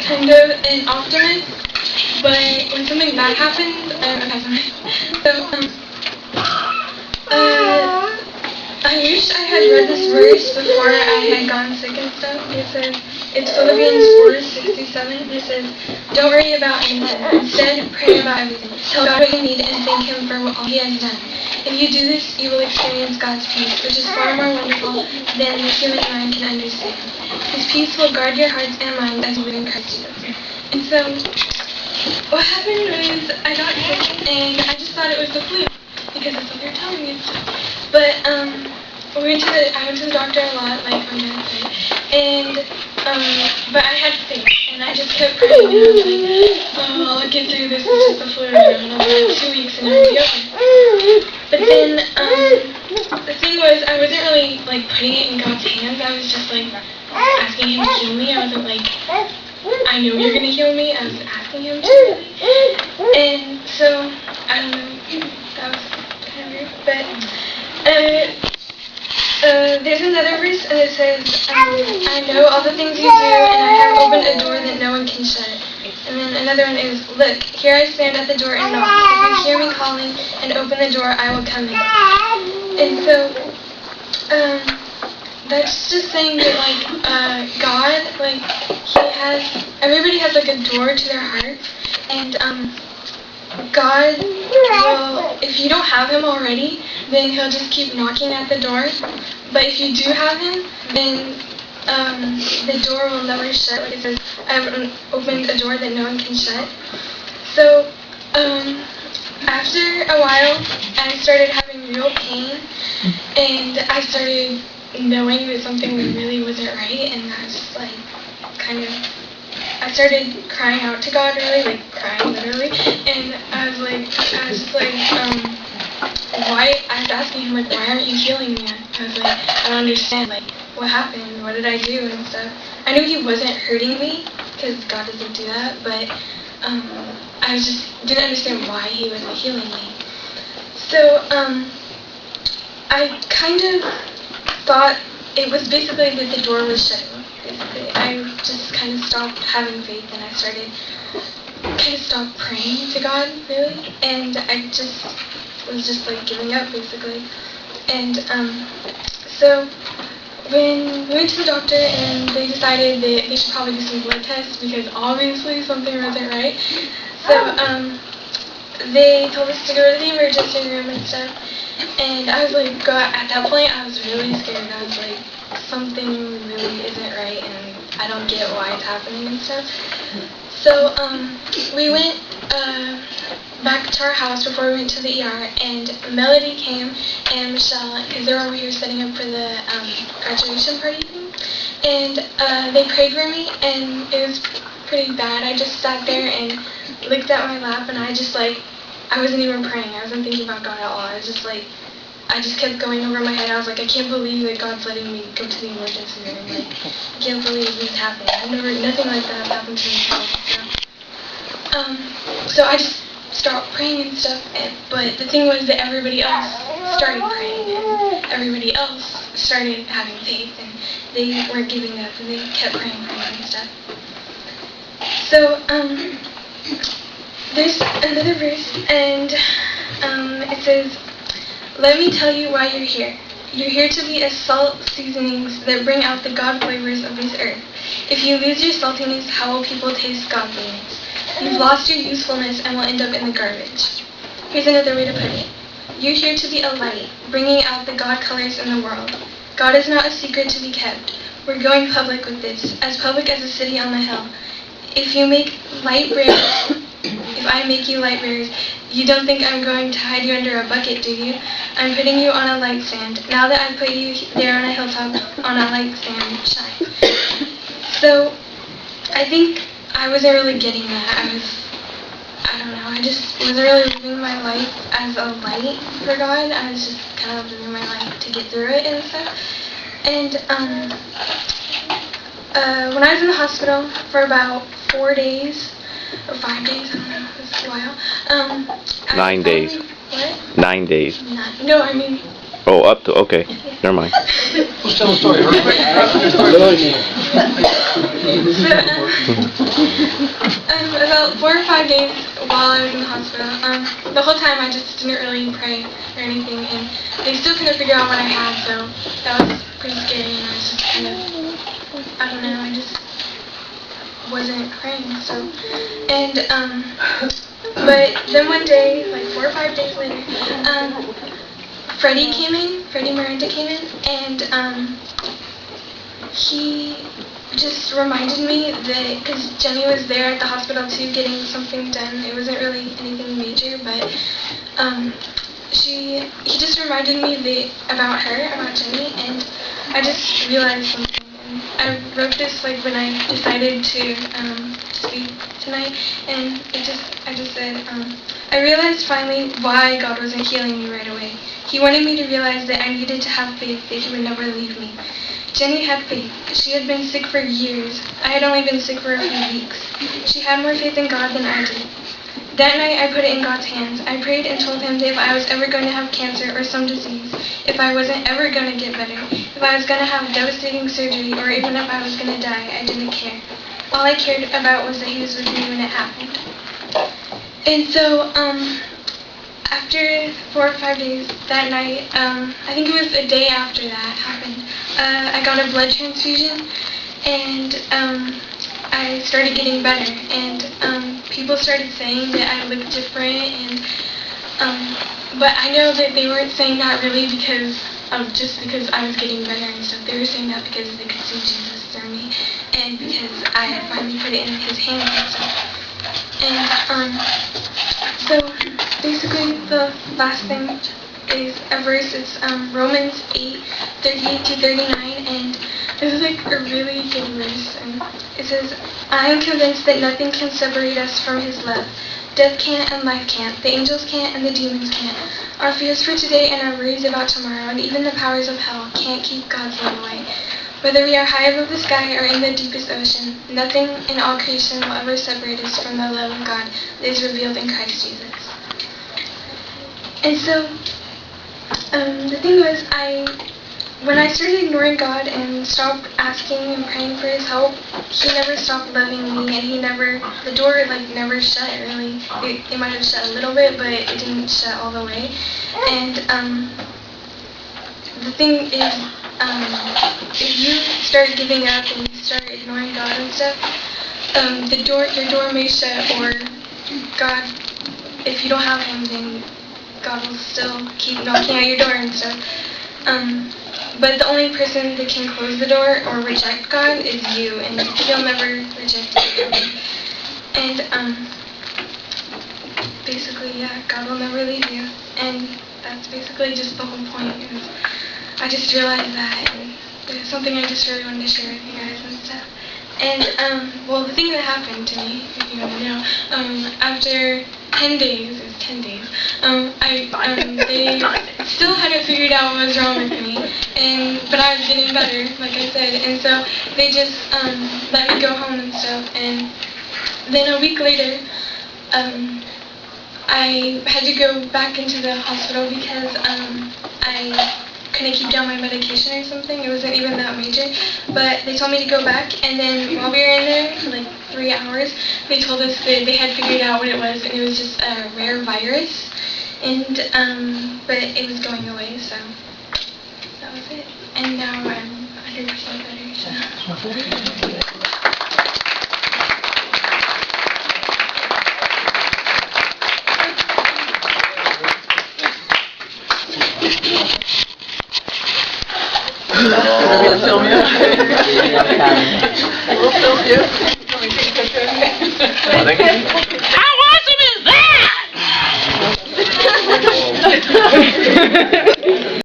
kind of an optimist, but when something bad happens, I wish I had read this verse before I had gotten sick and stuff. It says, it's Philippians 4:67. It says, don't worry about anything. Instead, pray about everything. Tell God what you need and thank Him for all He has done. If you do this, you will experience God's peace, which is far more wonderful than the human mind can understand. His peace will guard your hearts and minds as you live in Christ Jesus. And so, what happened was I got sick and I just thought it was the flu because that's what they were telling me and stuff. But I went to the doctor a lot, like my dad said, and but I had faith, and I just kept praying, and I was like, oh, I'll get through this, it's just the flu, and I'll be like 2 weeks, and I'll be over. But then, the thing was, I wasn't really, like, putting it in God's hands. I was just, like, asking Him to heal me. I wasn't like, I know you're going to heal me. I was asking Him to, really. And so, I don't know, that was kind of weird. But, there's another verse, and it says, I know all the things you do, and I have opened a door that no one can shut. And then another one is, look, here I stand at the door and knock. If you hear me calling and open the door, I will come in. And so, that's just saying that, like, God, like, everybody has, like, a door to their heart. And, God will, if you don't have Him already, then He'll just keep knocking at the door. But if you do have Him, then the door will never shut. Like it says, I have opened a door that no one can shut. So, after a while, I started having real pain, and I started knowing that something really wasn't right, and I was just like, I started crying out to God, really, like crying literally, and I was asking Him, like, why aren't you healing me? I was like, I don't understand, like, what happened? What did I do? And stuff. I knew He wasn't hurting me, because God doesn't do that, but I just didn't understand why He wasn't healing me. So, I kind of thought it was basically that the door was shutting. Basically, I just kind of stopped having faith, and I stopped praying to God, really, and I just was just like giving up, basically. And so when we went to the doctor, and they decided that they should probably do some blood tests because obviously something wasn't right. So they told us to go to the emergency room and stuff. And I was like, at that point, I was really scared. I was like, something really isn't right, and I don't get why it's happening and stuff. So we went back to our house before we went to the ER, and Melody came and Michelle, because they were over here setting up for the graduation party thing, and they prayed for me, and it was pretty bad. I just sat there and looked at my lap, and I wasn't even praying. I wasn't thinking about God at all. I was just like, I just kept going over my head. I was like, I can't believe that God's letting me go to the emergency room. Like, I can't believe this is happening. Nothing like that happened to me before. So I just stopped praying and stuff. But the thing was that everybody else started praying, and everybody else started having faith, and they weren't giving up, and they kept praying for me and stuff. So, there's another verse, and it says, let me tell you why you're here. You're here to be as salt seasonings that bring out the God flavors of this earth. If you lose your saltiness, how will people taste godliness? You've lost your usefulness and will end up in the garbage. Here's another way to put it. You're here to be a light, bringing out the God colors in the world. God is not a secret to be kept. We're going public with this, as public as a city on the hill. If I make you light bearers, you don't think I'm going to hide you under a bucket, do you? I'm putting you on a light stand. Now that I've put you there on a hilltop, on a light stand, shine. So, I think I wasn't really getting that. I just wasn't really living my life as a light for God. I was just kind of living my life to get through it and stuff. And, when I was in the hospital for about 4 days, or 5 days, I don't know, it was a while. 9 days. What? 9 days. No, I mean Oh, up to, okay. Never mind. Let's tell a story. About 4 or 5 days while I was in the hospital, the whole time I just didn't really pray or anything, and they still couldn't figure out what I had, so that was pretty scary, and I was just kind of, I don't know, I just wasn't praying, so, and, but then one day, like 4 or 5 days later, Freddie Miranda came in, and, he just reminded me that, because Jenny was there at the hospital too getting something done. It wasn't really anything major, but he just reminded me about Jenny, and I just realized something. And I wrote this like when I decided to speak tonight, and I just said, I realized finally why God wasn't healing me right away. He wanted me to realize that I needed to have faith that He would never leave me. Jenny had faith. She had been sick for years. I had only been sick for a few weeks. She had more faith in God than I did. That night, I put it in God's hands. I prayed and told Him that if I was ever going to have cancer or some disease, if I wasn't ever going to get better, if I was going to have devastating surgery, or even if I was going to die, I didn't care. All I cared about was that He was with me when it happened. And so, after 4 or 5 days, that night, I think it was a day after that happened, I got a blood transfusion, and I started getting better, and people started saying that I looked different, and but I know that they weren't saying that really because I was getting better and stuff. They were saying that because they could see Jesus through me, and because I had finally put it in His hands and stuff. And so basically the last thing is a verse. It's Romans 8:38-39, and this is like a really good verse. And it says, I am convinced that nothing can separate us from His love. Death can't and life can't. The angels can't and the demons can't. Our fears for today and our worries about tomorrow and even the powers of hell can't keep God's love away. Whether we are high above the sky or in the deepest ocean, nothing in all creation will ever separate us from the love of God that is revealed in Christ Jesus. And so, the thing was, when I started ignoring God and stopped asking and praying for His help, He never stopped loving me, and the door never shut really. It might have shut a little bit, but it didn't shut all the way. And the thing is, if you start giving up and you start ignoring God and stuff, your door may shut, or God, if you don't have Him, then God will still keep knocking at your door and stuff. But the only person that can close the door or reject God is you, and He'll never reject you. And basically, yeah, God will never leave you. And that's basically just the whole point. I just realized that, and it's something I just really wanted to share with you guys and stuff. And well, the thing that happened to me, if you want to know, after 10 days, they still hadn't figured out what was wrong with me, but I was getting better, like I said, and so they just let me go home and stuff. And then a week later, I had to go back into the hospital because I couldn't keep down my medication or something. It wasn't even that major, but they told me to go back, and then while we were in there for like 3 hours, they told us that they had figured out what it was, and it was just a rare virus, and but it was going away, so that was it. And now I'm 100% better, so. We'll film you. We'll film you. How awesome is that?